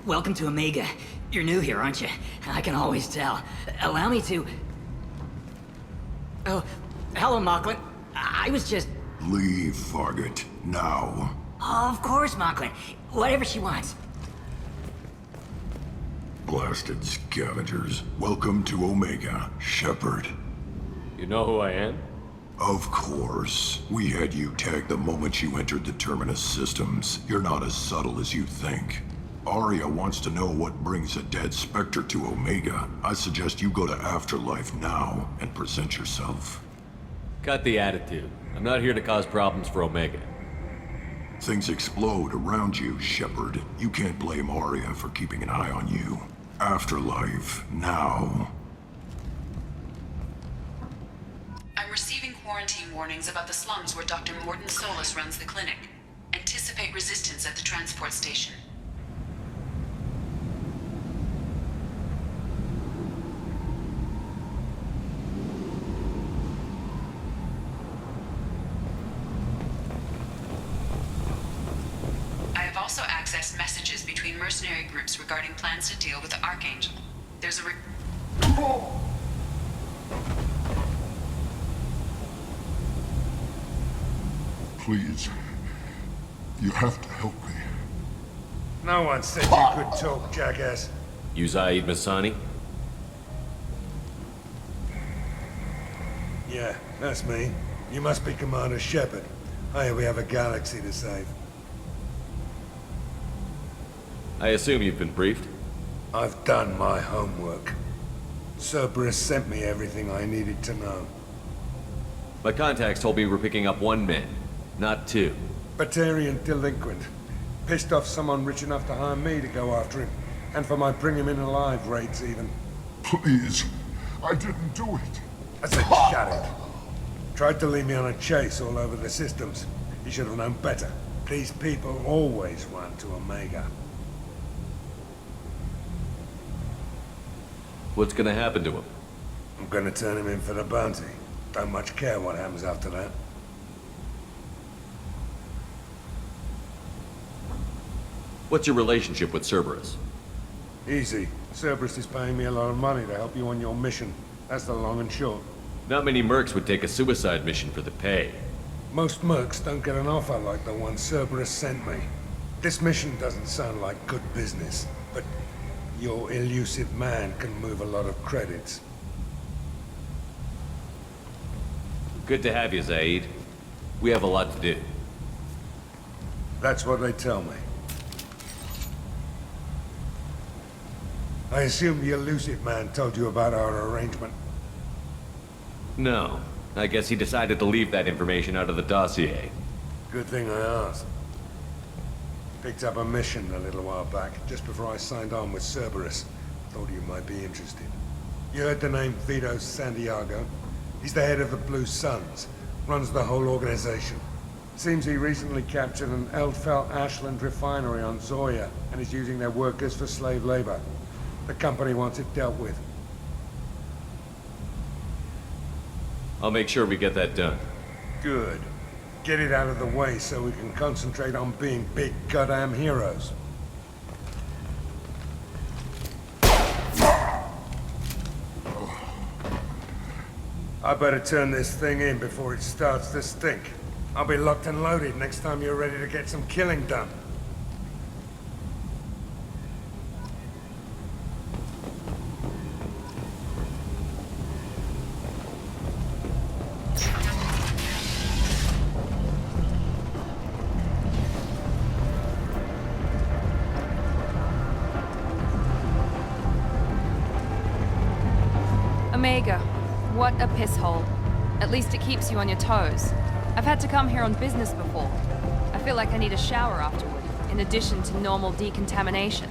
Welcome to Omega. You're new here, aren't you? I can always tell. Allow me to... Oh, hello, Mocklin. I was just... Leave, Fargate. Now. Oh, of course, Mocklin. Whatever she wants. Blasted scavengers. Welcome to Omega, Shepard. You know who I am? Of course. We had you tagged the moment you entered the Terminus systems. You're not as subtle as you think. Aria wants to know what brings a dead Spectre to Omega. I suggest you go to Afterlife now and present yourself. Cut the attitude. I'm not here to cause problems for Omega. Things explode around you, Shepard. You can't blame Aria for keeping an eye on you. Afterlife, now. I'm receiving quarantine warnings about the slums where Dr. Mordin Solus runs the clinic. Anticipate resistance at the transport station. I have also accessed messages between mercenary groups regarding plans to deal with the Archangel. There's a Please. You have to help me. No one said you could talk, jackass. You Zaid Masani? Yeah, that's me. You must be Commander Shepard. Hey, we have a galaxy to save. I assume you've been briefed? I've done my homework. Cerberus sent me everything I needed to know. My contacts told me we're picking up one man, not two. Batarian delinquent. Pissed off someone rich enough to hire me to go after him. And for my bring him in alive raids even. Please. I didn't do it. I said shut it. Tried to lead me on a chase all over the systems. He should have known better. These people always run to Omega. What's gonna happen to him? I'm gonna turn him in for the bounty. Don't much care what happens after that. What's your relationship with Cerberus? Easy. Cerberus is paying me a lot of money to help you on your mission. That's the long and short. Not many mercs would take a suicide mission for the pay. Most mercs don't get an offer like the one Cerberus sent me. This mission doesn't sound like good business, but your elusive man can move a lot of credits. Good to have you, Zaid. We have a lot to do. That's what they tell me. I assume the elusive man told you about our arrangement. No. I guess he decided to leave that information out of the dossier. Good thing I asked. Picked up a mission a little while back, just before I signed on with Cerberus. Thought you might be interested. You heard the name Vito Santiago? He's the head of the Blue Suns. Runs the whole organization. Seems he recently captured an Eldfell Ashland refinery on Zoya and is using their workers for slave labor. The company wants it dealt with. I'll make sure we get that done. Good. Get it out of the way so we can concentrate on being big goddamn heroes. I better turn this thing in before it starts to stink. I'll be locked and loaded next time you're ready to get some killing done. Omega. What a piss hole. At least it keeps you on your toes. I've had to come here on business before. I feel like I need a shower afterward, in addition to normal decontamination.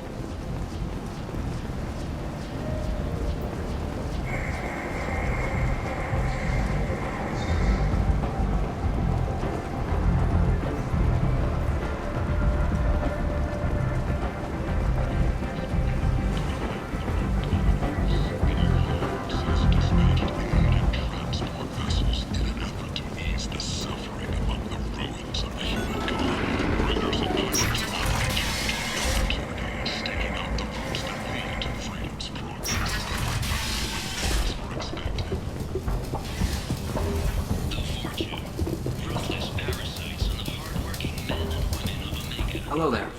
Hello there.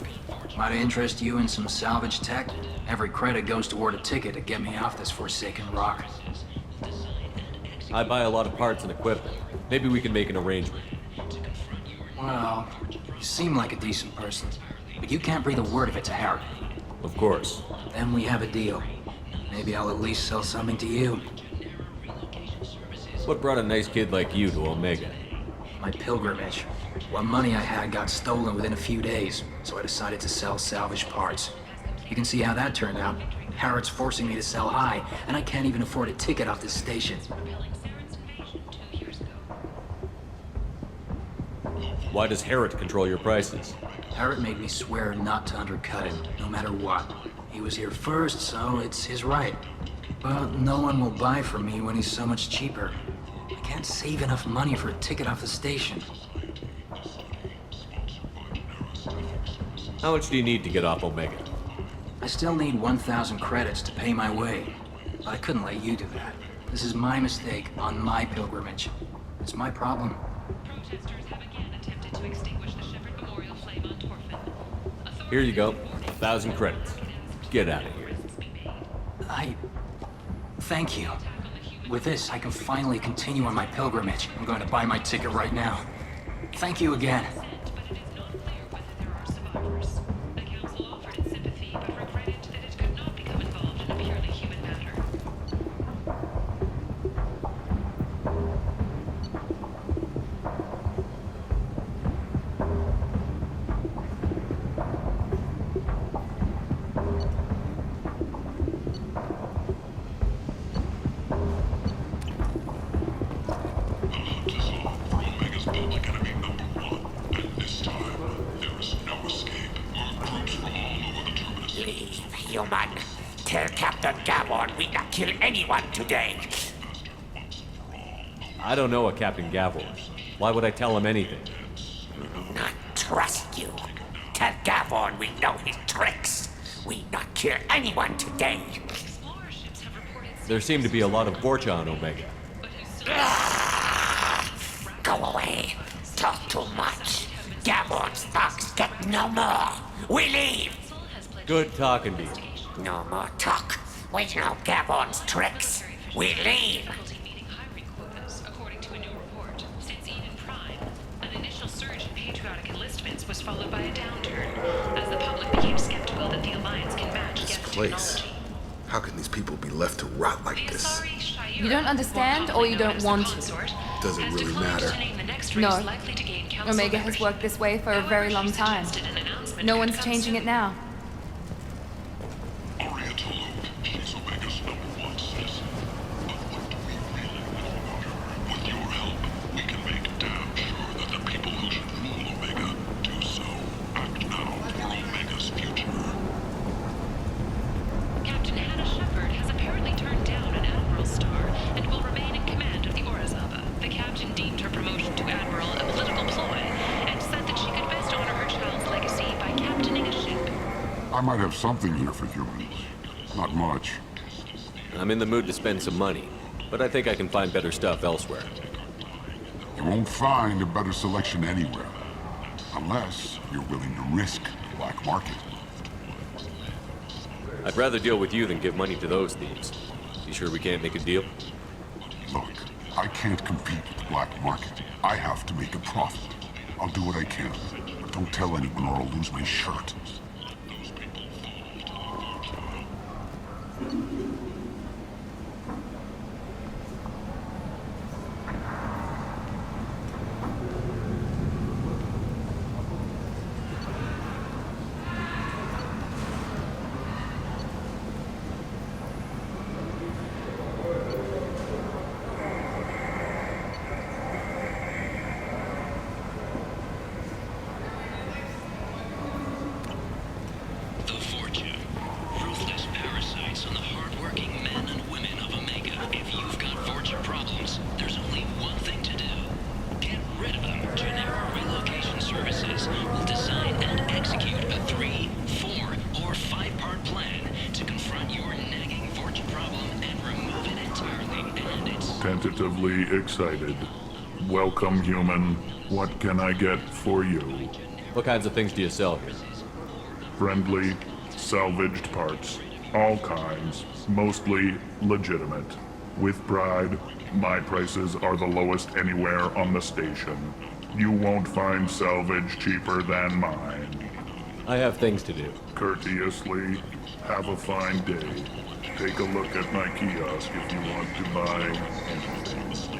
Might I interest you in some salvage tech? Every credit goes toward a ticket to get me off this forsaken rock. I buy a lot of parts and equipment. Maybe we can make an arrangement. Well, you seem like a decent person, but you can't breathe a word if it's a Harrod. Of course. Then we have a deal. Maybe I'll at least sell something to you. What brought a nice kid like you to Omega? My pilgrimage. What money I had got stolen within a few days, so I decided to sell salvage parts. You can see how that turned out. Harrod's forcing me to sell high, and I can't even afford a ticket off this station. Why does Harrod control your prices? Harrod made me swear not to undercut him, no matter what. He was here first, so it's his right. But no one will buy from me when he's so much cheaper. I can't save enough money for a ticket off the station. How much do you need to get off Omega? I still need 1,000 credits to pay my way. But I couldn't let you do that. This is my mistake on my pilgrimage. It's my problem. Protesters have again attempted to extinguish the Shepherd Memorial flame on Torfin. Here you go. 1,000 credits. Get out of here. Thank you. With this, I can finally continue on my pilgrimage. I'm going to buy my ticket right now. Thank you again. But it is not clear whether there are survivors. The council offered its sympathy, but regretted that it could not become involved in a purely human matter. Leave, human. Tell Captain Gavon we not kill anyone today. I don't know a Captain Gavel. Why would I tell him anything? Not trust you. Tell Gavon we know his tricks. We not kill anyone today. Explorer ships have reported There seem to be a lot of Vorcha on Omega. but who still Go away. Talk too much. Gavon's thugs get no more. We leave. has pledged Good talking to you. No more talk. We know Gavon's tricks. We leave. difficulty meeting hiring quotas, according to a new report. Since Eden Prime, an initial surge in patriotic enlistments was followed by a downturn, as the public became skeptical that the Alliance can match This Geth's place. technology. How can these people be left to rot like The this? Asari Shayura, You don't understand, or you more don't commonly want known as to? the Consort, Doesn't has really declined matter. to name the next No. race likely to gain council Omega has membership. worked this way for a However, very long she's time. suggested an announcement No could one's come changing soon. it now. Aria Tolu, she's Omega's #1 citizen. But what do we really know about her? With your help, we can make damn sure that the people who should rule Omega do so. Act now for Omega's future. Captain Hannah Shepard has apparently turned down an Admiral star and will remain in command of the Orizaba. The captain deemed her promotion to Admiral a political ploy and said that she could best honor her child's legacy by captaining a ship. I might have something here for humans. Not much. I'm in the mood to spend some money, but I think I can find better stuff elsewhere. You won't find a better selection anywhere. Unless you're willing to risk the black market. I'd rather deal with you than give money to those thieves. You sure we can't make a deal? Look, I can't compete with the black market. I have to make a profit. I'll do what I can. But don't tell anyone or I'll lose my shirt. The Vorcha. Ruthless parasites on the hard-working men and women of Omega. If you've got Vorcha problems, there's only one thing to do. Get rid of them. Genera Relocation Services will design and execute a 3, 4, or 5-part plan to confront your nagging Vorcha problem and remove it entirely. And it's... Tentatively excited. Welcome, human. What can I get for you? What kinds of things do you sell here? Friendly, salvaged parts. All kinds. Mostly legitimate. With pride, my prices are the lowest anywhere on the station. You won't find salvage cheaper than mine. I have things to do. Courteously, have a fine day. Take a look at my kiosk if you want to buy anything.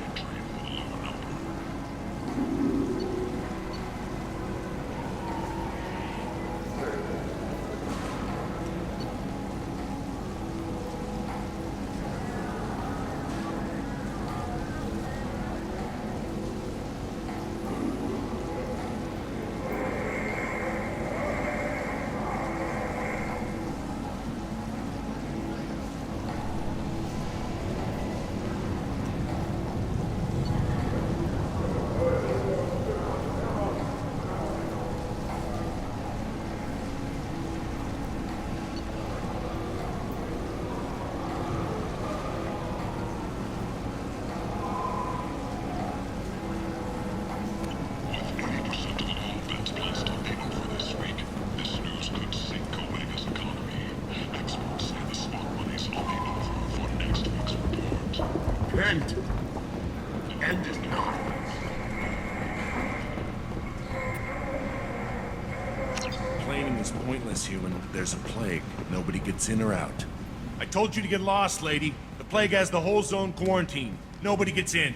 End is not. Complaining is pointless, human. There's a plague. Nobody gets in or out. I told you to get lost, lady. The plague has the whole zone quarantined. Nobody gets in.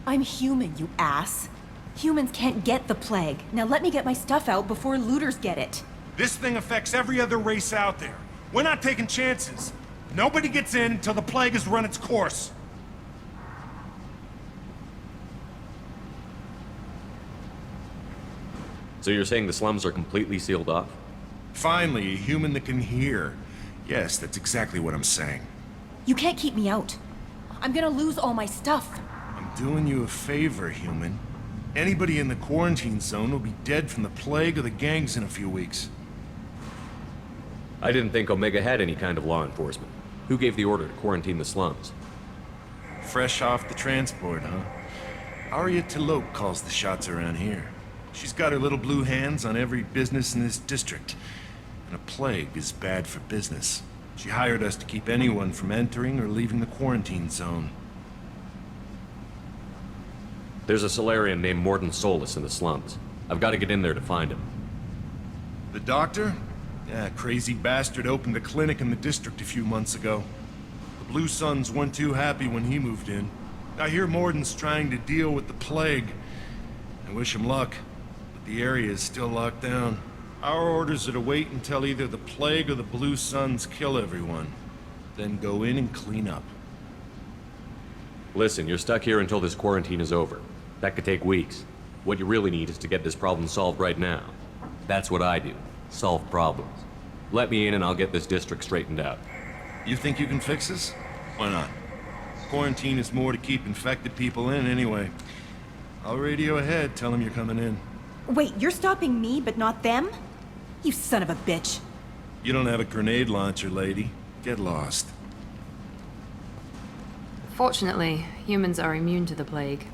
I'm human, you ass. Humans can't get the plague. Now let me get my stuff out before looters get it. This thing affects every other race out there. We're not taking chances. Nobody gets in until the plague has run its course. So you're saying the slums are completely sealed off? Finally, a human that can hear. Yes, that's exactly what I'm saying. You can't keep me out. I'm gonna lose all my stuff. I'm doing you a favor, human. Anybody in the quarantine zone will be dead from the plague or the gangs in a few weeks. I didn't think Omega had any kind of law enforcement. Who gave the order to quarantine the slums? Fresh off the transport, huh? Arya T'Loak calls the shots around here. She's got her little blue hands on every business in this district. And a plague is bad for business. She hired us to keep anyone from entering or leaving the quarantine zone. There's a Solarian named Morden Solus in the slums. I've got to get in there to find him. The doctor? Yeah, crazy bastard opened a clinic in the district a few months ago. The Blue Suns weren't too happy when he moved in. I hear Morden's trying to deal with the plague. I wish him luck, but the area is still locked down. Our orders are to wait until either the plague or the Blue Suns kill everyone. Then go in and clean up. Listen, you're stuck here until this quarantine is over. That could take weeks. What you really need is to get this problem solved right now. That's what I do. Solve problems. Let me in and I'll get this district straightened out. You think you can fix this? Why not? Quarantine is more to keep infected people in anyway. I'll radio ahead, tell them you're coming in. Wait, you're stopping me, but not them? You son of a bitch. You don't have a grenade launcher, lady. Get lost. Fortunately, humans are immune to the plague.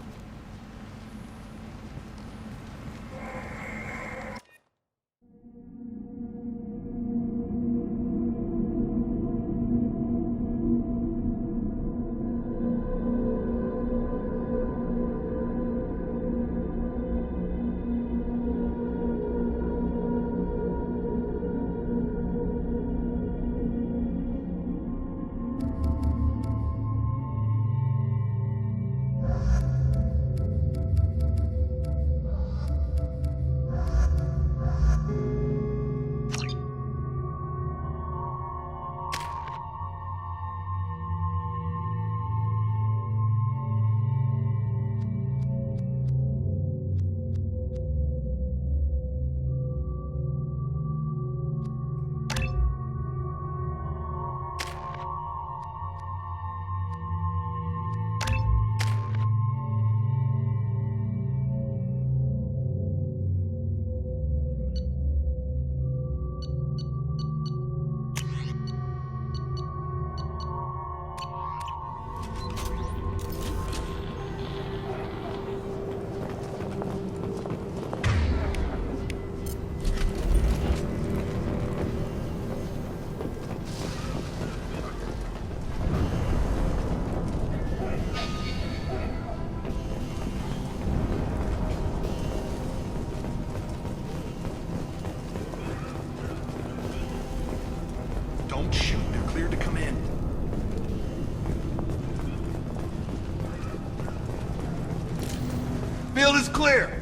Field is clear.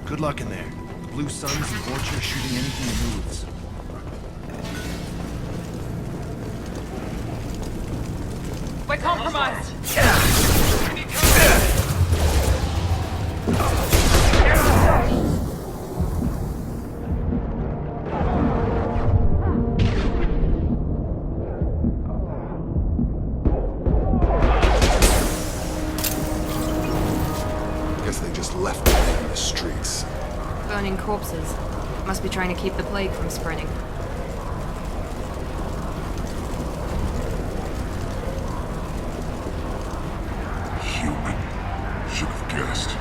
Good luck in there. The Blue Suns and Vorcha are shooting anything that moves. We're compromised! Guess they just left it in the streets. Burning corpses. Must be trying to keep the plague from spreading. Human. Should have guessed.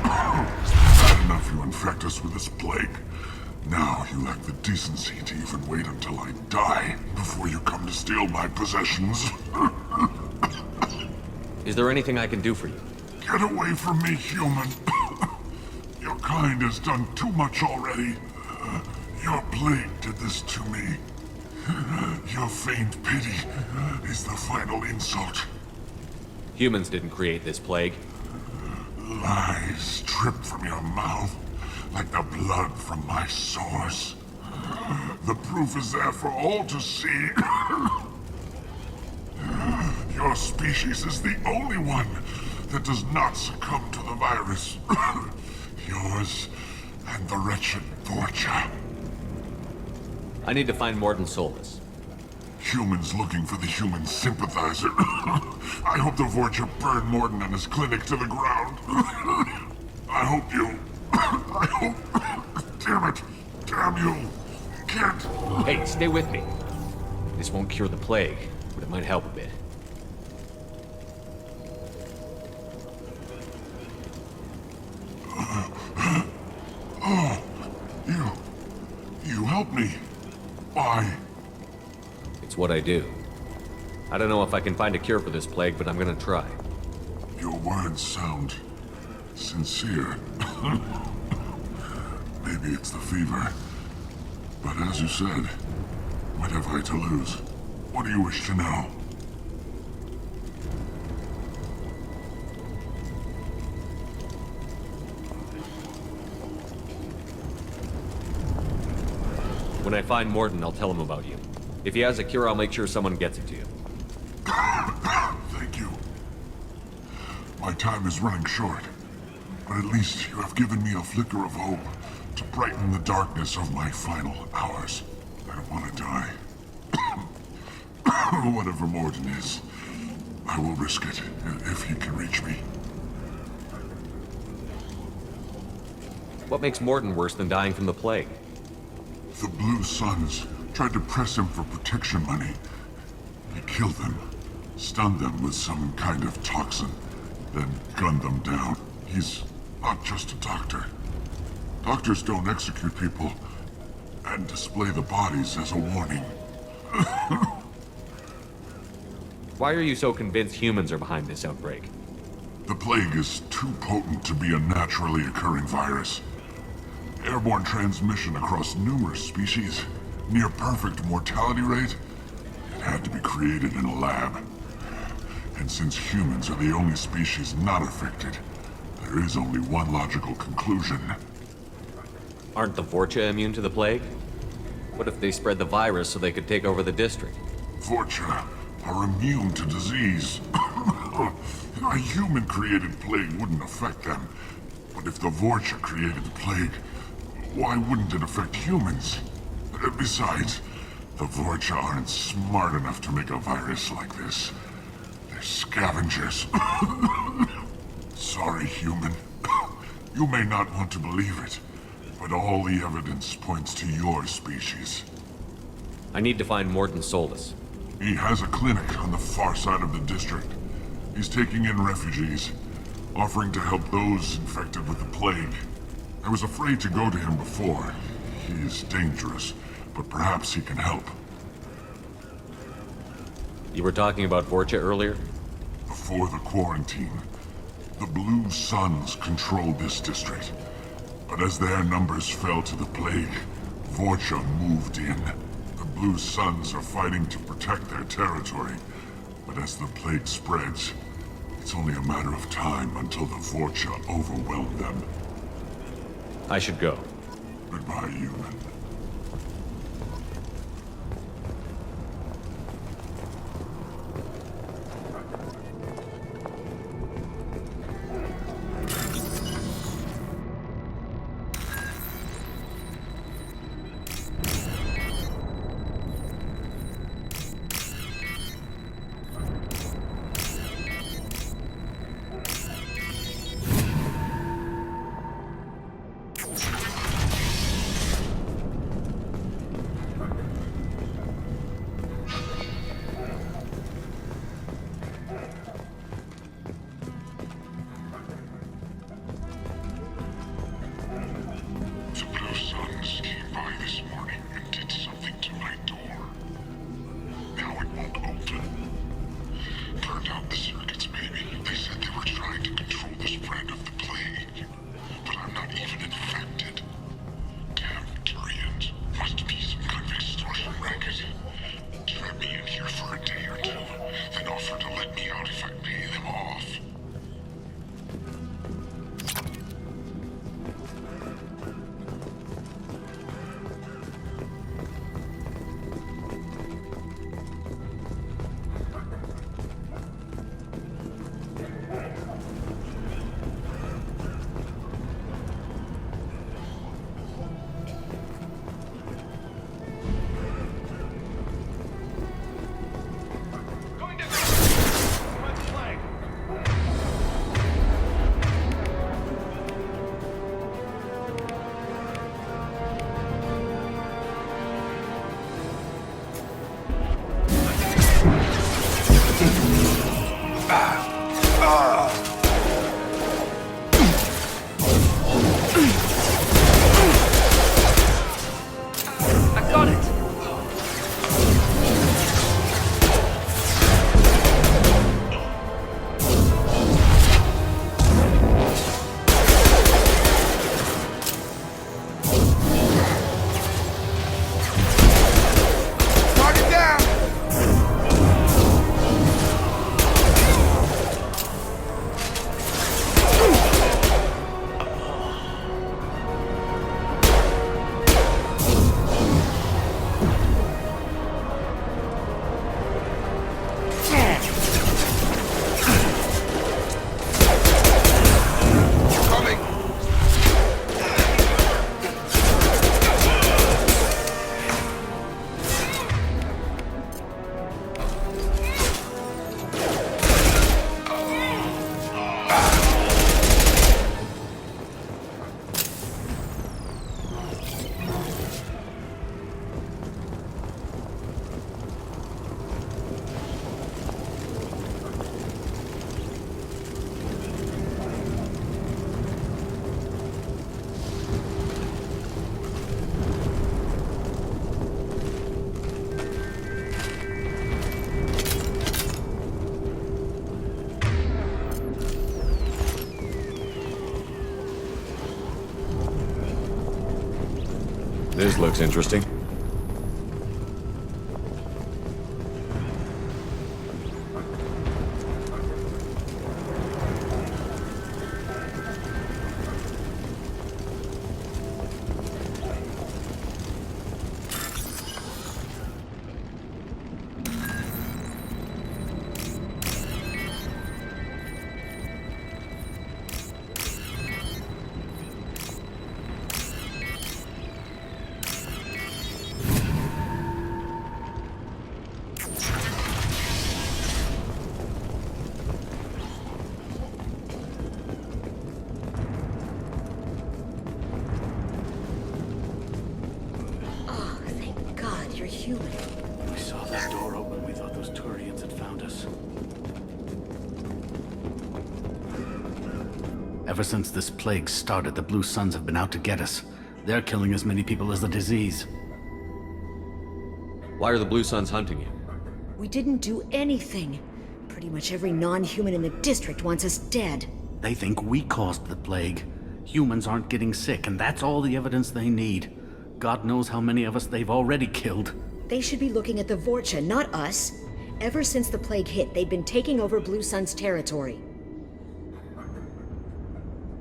Bad enough you infect us with this plague. Now you lack the decency to even wait until I die before you come to steal my possessions. Is there anything I can do for you? Get away from me, human. Your kind has done too much already. Your plague did this to me. Your feigned pity is the final insult. Humans didn't create this plague. Lies drip from your mouth like the blood from my sores. The proof is there for all to see. Your species is the only one that does not succumb to the virus. Yours and the wretched Vorcha. I need to find Mordin Solus. Humans looking for the human sympathizer. I hope the Vorcha burn Mordin and his clinic to the ground. I hope you... I hope... Damn it. Damn you. Can't... Hey, stay with me. This won't cure the plague, but it might help a bit. Oh, you helped me. Why? It's what I do. I don't know if I can find a cure for this plague, but I'm gonna try. Your words sound sincere. Maybe it's the fever. But as you said, what have I to lose? What do you wish to know? When I find Mordin, I'll tell him about you. If he has a cure, I'll make sure someone gets it to you. Thank you. My time is running short, but at least you have given me a flicker of hope to brighten the darkness of my final hours. I don't want to die. Whatever Mordin is, I will risk it if he can reach me. What makes Mordin worse than dying from the plague? The Blue Suns tried to press him for protection money. He killed them, stunned them with some kind of toxin, then gunned them down. He's not just a doctor. Doctors don't execute people and display the bodies as a warning. Why are you so convinced humans are behind this outbreak? The plague is too potent to be a naturally occurring virus. Airborne transmission across numerous species, near perfect mortality rate. It had to be created in a lab. And since humans are the only species not affected, there is only one logical conclusion. Aren't the Vorcha immune to the plague? What if they spread the virus so they could take over the district? Vorcha are immune to disease. A human-created plague wouldn't affect them. But if the Vorcha created the plague, why wouldn't it affect humans? Besides, the Vorcha aren't smart enough to make a virus like this. They're scavengers. Sorry, human. You may not want to believe it, but all the evidence points to your species. I need to find Mordin Solus. He has a clinic on the far side of the district. He's taking in refugees, offering to help those infected with the plague. I was afraid to go to him before. He is dangerous, but perhaps he can help. You were talking about Vorcha earlier? The Before the quarantine, the Blue Suns controlled this district. But as their numbers fell to the plague, Vorcha moved in. The Blue Suns are fighting to protect their territory. But as the plague spreads, it's only a matter of time until the Vorcha overwhelm them. I should go. Goodbye, human. This looks interesting. We saw this door open. We thought those Turians had found us. Ever since this plague started, the Blue Suns have been out to get us. They're killing as many people as the disease. Why are the Blue Suns hunting you? We didn't do anything. Pretty much every non-human in the district wants us dead. They think we caused the plague. Humans aren't getting sick, and that's all the evidence they need. God knows how many of us they've already killed. They should be looking at the Vorcha, not us. Ever since the plague hit, they've been taking over Blue Sun's territory.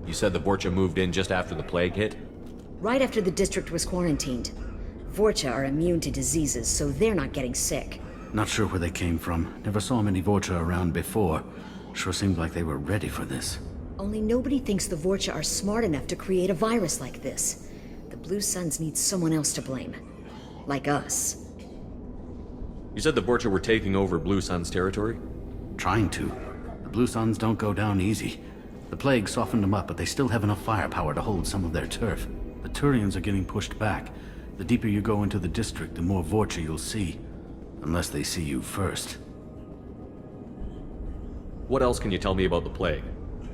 You said the Vorcha moved in just after the plague hit? Right after the district was quarantined. Vorcha are immune to diseases, so they're not getting sick. Not sure where they came from. Never saw many Vorcha around before. Sure seemed like they were ready for this. Only nobody thinks the Vorcha are smart enough to create a virus like this. The Blue Suns need someone else to blame. Like us. You said the Vorcha were taking over Blue Sun's territory? Trying to. The Blue Suns don't go down easy. The plague softened them up, but they still have enough firepower to hold some of their turf. The Turians are getting pushed back. The deeper you go into the district, the more Vorcha you'll see. Unless they see you first. What else can you tell me about the plague?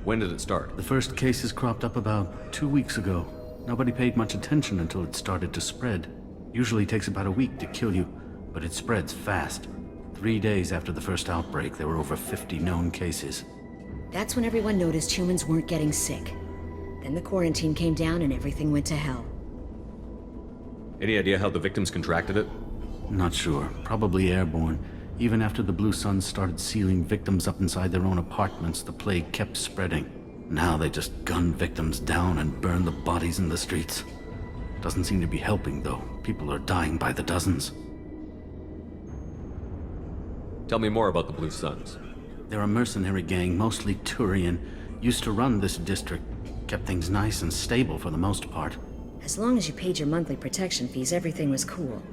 When did it start? The first cases cropped up about 2 weeks ago. Nobody paid much attention until it started to spread. Usually takes about a week to kill you, but it spreads fast. 3 days after the first outbreak, there were over 50 known cases. That's when everyone noticed humans weren't getting sick. Then the quarantine came down and everything went to hell. Any idea how the victims contracted it? Not sure. Probably airborne. Even after the Blue Suns started sealing victims up inside their own apartments, the plague kept spreading. Now they just gun victims down and burn the bodies in the streets. Doesn't seem to be helping, though. People are dying by the dozens. Tell me more about the Blue Suns. They're a mercenary gang, mostly Turian. Used to run this district. Kept things nice and stable for the most part. As long as you paid your monthly protection fees, everything was cool.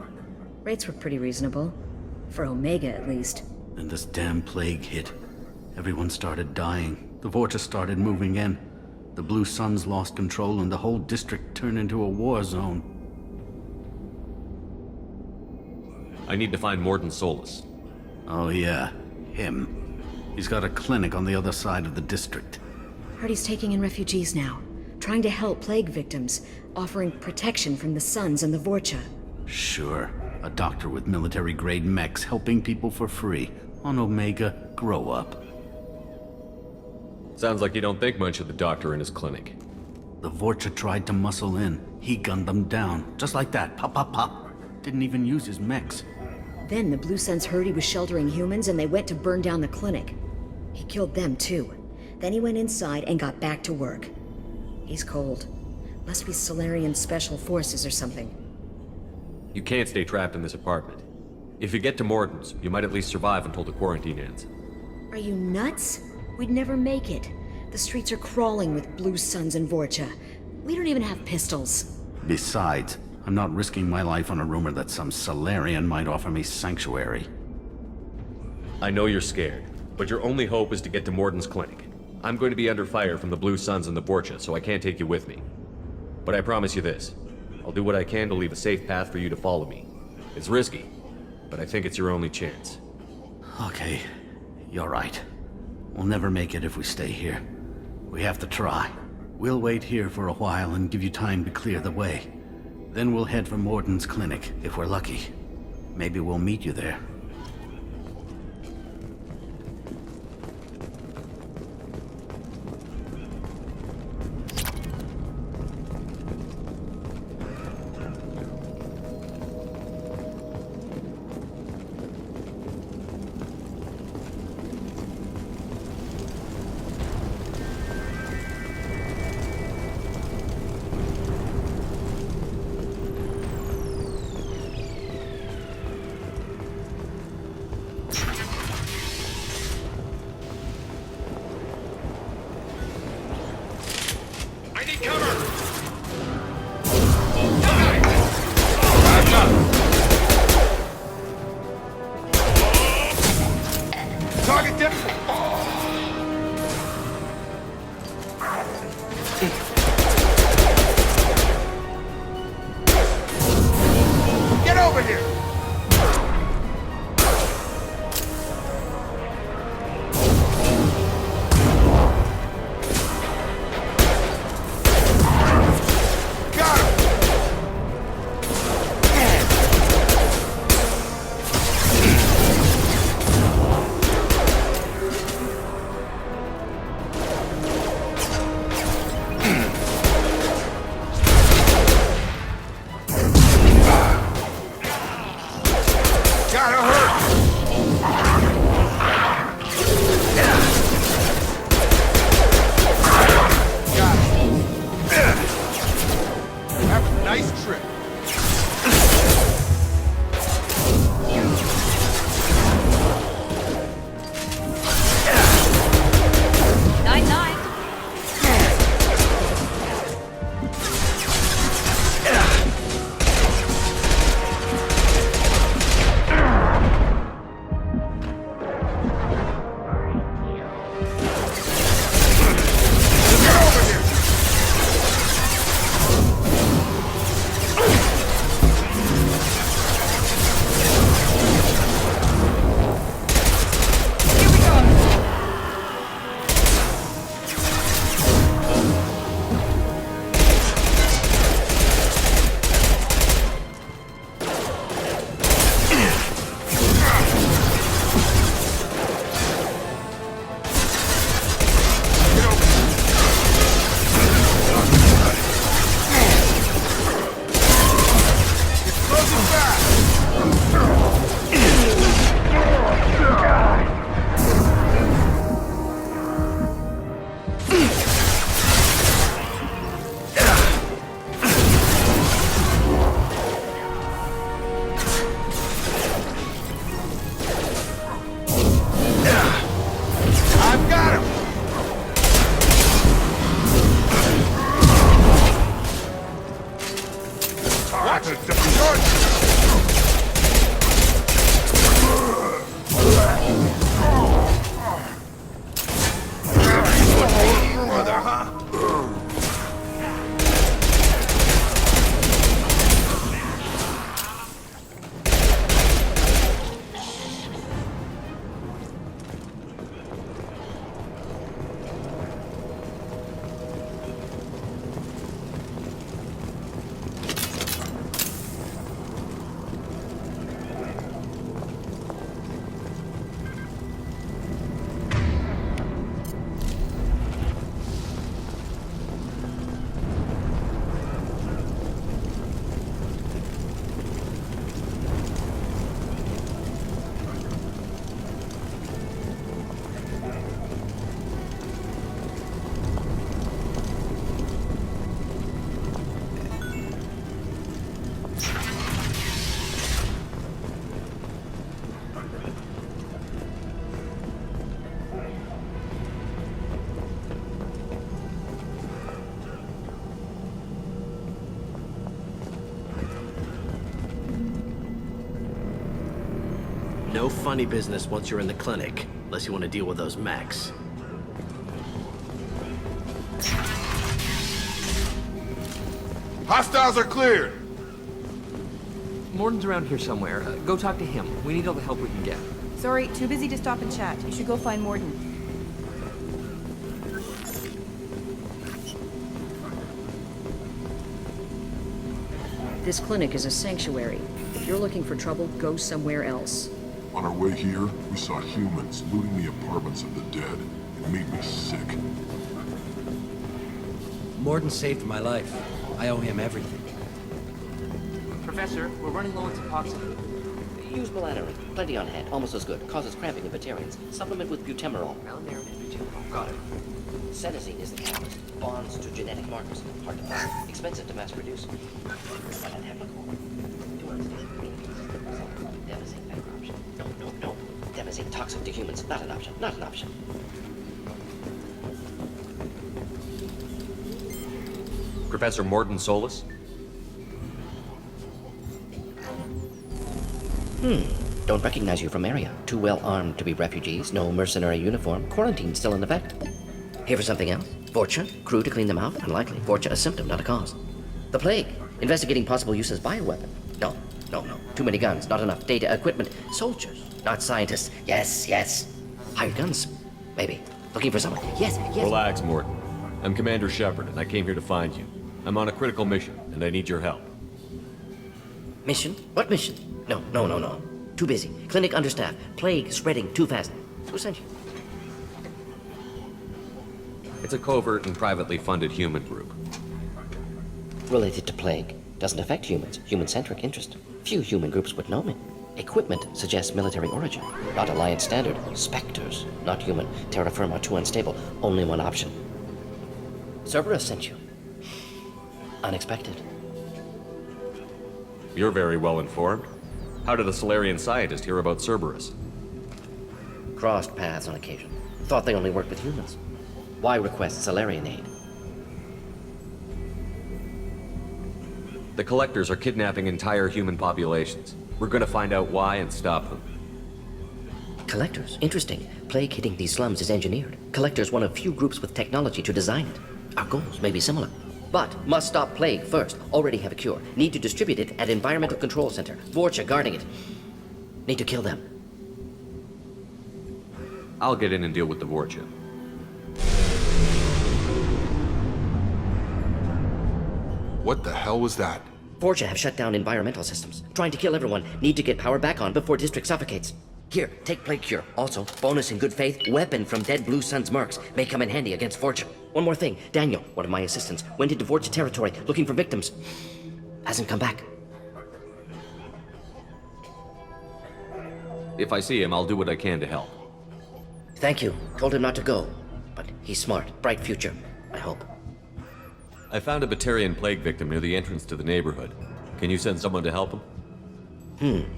Rates were pretty reasonable. For Omega, at least. Then this damn plague hit. Everyone started dying. The Vorcha started moving in. The Blue Suns lost control and the whole district turned into a war zone. I need to find Mordin Solus. Oh yeah, him. He's got a clinic on the other side of the district. Heard he's taking in refugees now. Trying to help plague victims. Offering protection from the Suns and the Vorcha. Sure. A doctor with military-grade mechs helping people for free. On Omega, grow up. Sounds like you don't think much of the doctor in his clinic. The Vorcha tried to muscle in. He gunned them down. Just like that. Pop, pop, pop. Didn't even use his mechs. Then the Blue Suns heard he was sheltering humans and they went to burn down the clinic. He killed them too. Then he went inside and got back to work. He's cold. Must be Solarian Special Forces or something. You can't stay trapped in this apartment. If you get to Mordin's, you might at least survive until the quarantine ends. Are you nuts? We'd never make it. The streets are crawling with Blue Suns and Vorcha. We don't even have pistols. Besides, I'm not risking my life on a rumor that some Solarian might offer me sanctuary. I know you're scared, but your only hope is to get to Mordin's clinic. I'm going to be under fire from the Blue Suns and the Vorcha, so I can't take you with me. But I promise you this. I'll do what I can to leave a safe path for you to follow me. It's risky, but I think it's your only chance. Okay, you're right. We'll never make it if we stay here. We have to try. We'll wait here for a while and give you time to clear the way. Then we'll head for Mordin's clinic, if we're lucky. Maybe we'll meet you there. Target different. Get over here. Got him. No funny business once you're in the clinic, unless you want to deal with those mechs. Hostiles are cleared! Morden's around here somewhere. Go talk to him. We need all the help we can get. Sorry, too busy to stop and chat. You should go find Morden. This clinic is a sanctuary. If you're looking for trouble, go somewhere else. On our way here, we saw humans looting the apartments of the dead. It made me sick. Morden saved my life. I owe him everything. Professor, we're running low on Suboxone. Use melatonin. Plenty on hand. Almost as good. Causes cramping in vegetarians. Supplement with butemerol. Malmarin and butemerol. Got it. Senescene is the catalyst. Bonds to genetic markers. Hard to find. Expensive to mass produce. But unethical. To unstable green. Devastating better option. No. Devastating toxic to humans. Not an option. Not an option. Professor Morden Solus? Don't recognize you from area. Too well armed to be refugees. No mercenary uniform. Quarantine still in effect. Here for something else? Vorcha? Crew to clean them out? Unlikely. Vorcha a symptom, not a cause. The plague. Investigating possible use as bioweapon. No. Too many guns. Not enough data, equipment. Soldiers. Not scientists. Yes. Hired guns. Maybe. Looking for someone. Yes. Relax, Morden. I'm Commander Shepard, and I came here to find you. I'm on a critical mission, and I need your help. Mission? What mission? No. Too busy. Clinic understaffed. Plague spreading too fast. Who sent you? It's a covert and privately funded human group. Related to plague. Doesn't affect humans. Human-centric interest. Few human groups would know me. Equipment suggests military origin. Not Alliance standard. Spectres. Not human. Terra firma too unstable. Only one option. Cerberus sent you. Unexpected. You're very well informed. How did a Solarian scientist hear about Cerberus? Crossed paths on occasion. Thought they only worked with humans. Why request Solarian aid? The Collectors are kidnapping entire human populations. We're gonna find out why and stop them. Collectors? Interesting. Plague hitting these slums is engineered. Collectors one of few groups with technology to design it. Our goals may be similar. But must stop plague first. Already have a cure. Need to distribute it at Environmental Control Center. Vorcha guarding it. Need to kill them. I'll get in and deal with the Vorcha. What the hell was that? Vorcha have shut down environmental systems. Trying to kill everyone. Need to get power back on before district suffocates. Here, take plague cure. Also, bonus in good faith, weapon from dead Blue Sun's mercs. May come in handy against Vorcha. One more thing. Daniel, one of my assistants, went into Vorcha territory looking for victims. Hasn't come back. If I see him, I'll do what I can to help. Thank you. Told him not to go. But he's smart. Bright future. I hope. I found a Batarian plague victim near the entrance to the neighborhood. Can you send someone to help him?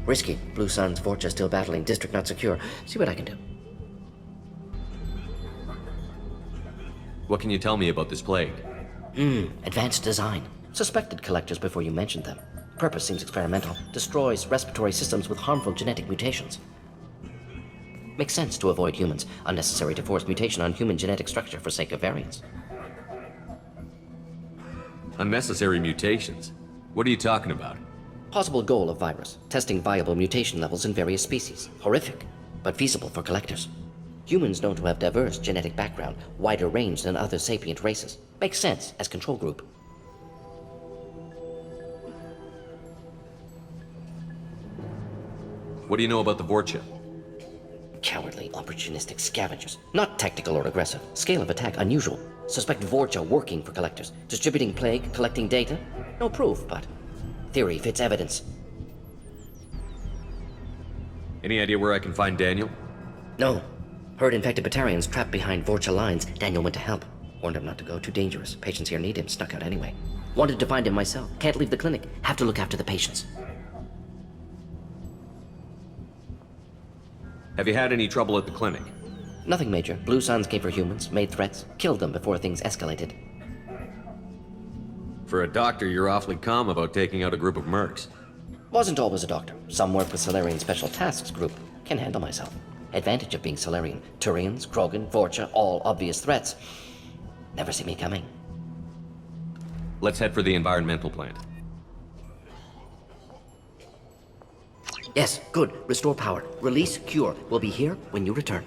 Risky. Blue Sun's Vorcha still battling. District not secure. See what I can do. What can you tell me about this plague? Advanced design. Suspected collectors before you mentioned them. Purpose seems experimental. Destroys respiratory systems with harmful genetic mutations. Makes sense to avoid humans. Unnecessary to force mutation on human genetic structure for sake of variance. Unnecessary mutations? What are you talking about? Possible goal of virus. Testing viable mutation levels in various species. Horrific, but feasible for collectors. Humans known to have diverse genetic background, wider range than other sapient races. Makes sense as control group. What do you know about the Vorcha? Cowardly, opportunistic scavengers. Not tactical or aggressive. Scale of attack unusual. Suspect Vorcha working for collectors. Distributing plague, collecting data. No proof, but theory fits evidence. Any idea where I can find Daniel? No. Heard infected Batarians trapped behind Vorcha lines. Daniel went to help. Warned him not to go. Too dangerous. Patients here need him. Snuck out anyway. Wanted to find him myself. Can't leave the clinic. Have to look after the patients. Have you had any trouble at the clinic? Nothing major. Blue Suns came for humans, made threats, killed them before things escalated. For a doctor, you're awfully calm about taking out a group of mercs. Wasn't always a doctor. Some worked with Solarian Special Tasks Group. Can handle myself. Advantage of being Solarian. Turians, Krogan, Vorcha, all obvious threats. Never see me coming. Let's head for the environmental plant. Yes, good. Restore power. Release Cure. We'll be here when you return.